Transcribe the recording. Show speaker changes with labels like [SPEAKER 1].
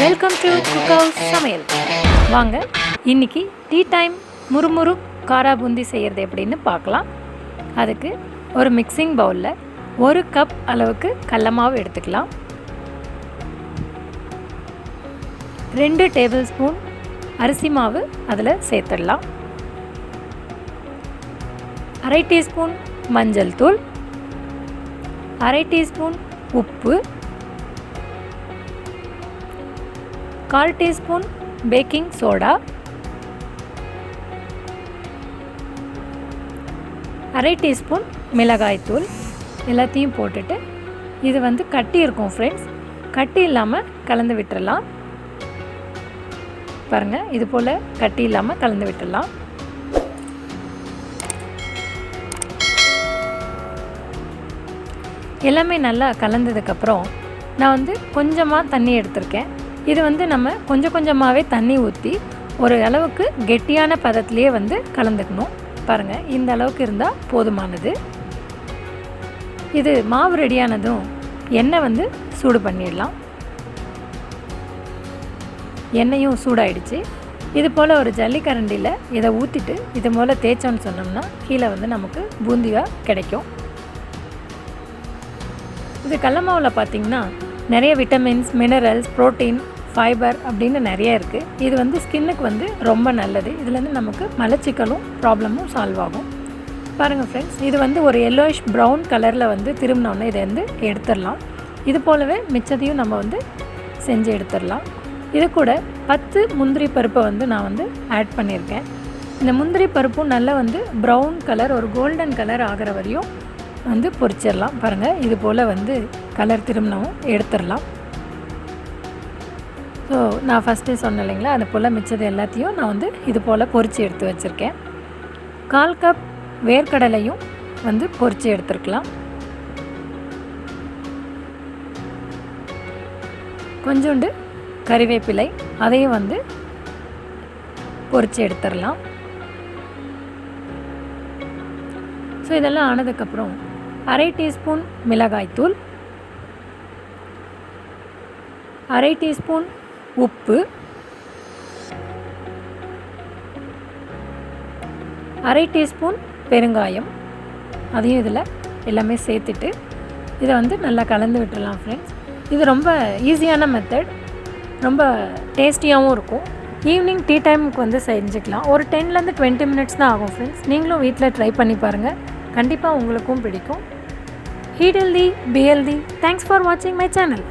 [SPEAKER 1] Welcome to Samayal. வாங்க இன்னைக்கு tea time முறுமுறு காரா பூந்தி செய்கிறது எப்படின்னு பார்க்கலாம். அதுக்கு ஒரு மிக்சிங் பவுலில் 1 கப் அளவுக்கு கடலை மாவு எடுத்துக்கலாம். 2 டேபிள் ஸ்பூன் அரிசி மாவு அதில் சேர்த்துடலாம். 1/2 டீஸ்பூன் மஞ்சள் தூள், 1/2 டீஸ்பூன் உப்பு, 1/4 டீஸ்பூன் பேக்கிங் சோடா, 1/2 டீஸ்பூன் மிளகாய் தூள் எல்லாத்தையும் போட்டுட்டு இது கட்டி இருக்கும் ஃப்ரெண்ட்ஸ். கட்டி இல்லாமல் கலந்து விட்டுடலாம். பாருங்கள், இது போல் கட்டி இல்லாமல் கலந்து விட்டுடலாம். எல்லாமே நல்லா கலந்ததுக்கப்புறம் நான் கொஞ்சமாக தண்ணி எடுத்திருக்கேன். இது நம்ம கொஞ்சமாகவே தண்ணி ஊற்றி ஒரு அளவுக்கு கெட்டியான பதத்திலே கலந்துக்கணும். பாருங்கள், இந்த அளவுக்கு இருந்தால் போதுமானது. இது மாவு ரெடியானதும் எண்ணெய் சூடு பண்ணிடலாம். எண்ணெயும் சூடாயிடுச்சு. இது போல் ஒரு ஜல்லிக்கரண்டியில் இதை ஊற்றிட்டு இது போல் தேய்ச்சோன்னு சொன்னோம்னா கீழே நமக்கு பூந்தியாக கிடைக்கும். இது கடல மாவில் பார்த்திங்கன்னா நிறைய விட்டமின்ஸ், மினரல்ஸ், ப்ரோட்டீன், ஃபைபர் அப்படின்னு நிறைய இருக்குது. இது ஸ்கின்னுக்கு ரொம்ப நல்லது. இதுலேருந்து நமக்கு மலச்சிக்கலும் ப்ராப்ளமும் சால்வ் ஆகும். பாருங்கள் ஃப்ரெண்ட்ஸ், இது ஒரு எல்லோயிஷ் ப்ரௌன் கலரில் திரும்பினோன்னே இதை எடுத்துடலாம். இது போலவே மிச்சத்தையும் நம்ம செஞ்சு எடுத்துடலாம். இது கூட 10 முந்திரி பருப்பை நான் ஆட் பண்ணியிருக்கேன். இந்த முந்திரி பருப்பும் நல்லா ப்ரௌன் கலர், ஒரு கோல்டன் கலர் ஆகிற வரையும் பொரிச்சிடலாம். பாருங்கள், இது போல் கலர் திரும்பினவும் எடுத்துடலாம். ஸோ நான் ஃபஸ்ட்டே சொன்னேன் இல்லைங்களா, அது போல் மிச்சது எல்லாத்தையும் நான் இது போல் பொரித்து எடுத்து வச்சுருக்கேன். 1/4 கப் வேர்க்கடலையும் பொரித்து எடுத்துருக்கலாம். கொஞ்சோண்டு கறிவேப்பிலை, அதையும் பொரித்து எடுத்துடலாம். ஸோ இதெல்லாம் ஆனதுக்கப்புறம் 1/2 டீஸ்பூன் மிளகாய்த்தூள், 1/2 டீஸ்பூன் உப்பு, 1/2 டீஸ்பூன் பெருங்காயம், அதையும் இதில் எல்லாமே சேர்த்துட்டு இதை நல்லா கலந்து விட்டுடலாம் ஃப்ரெண்ட்ஸ். இது ரொம்ப ஈஸியான மெத்தட், ரொம்ப டேஸ்டியாகவும் இருக்கும். ஈவினிங் டீ டைமுக்கு செஞ்சுக்கலாம். ஒரு 10 to 20 மினிட்ஸ் தான் ஆகும் ஃப்ரெண்ட்ஸ். நீங்களும் வீட்டில் ட்ரை பண்ணி பாருங்கள், கண்டிப்பாக உங்களுக்கும் பிடிக்கும். Eat healthy, be healthy. Thanks for watching my channel.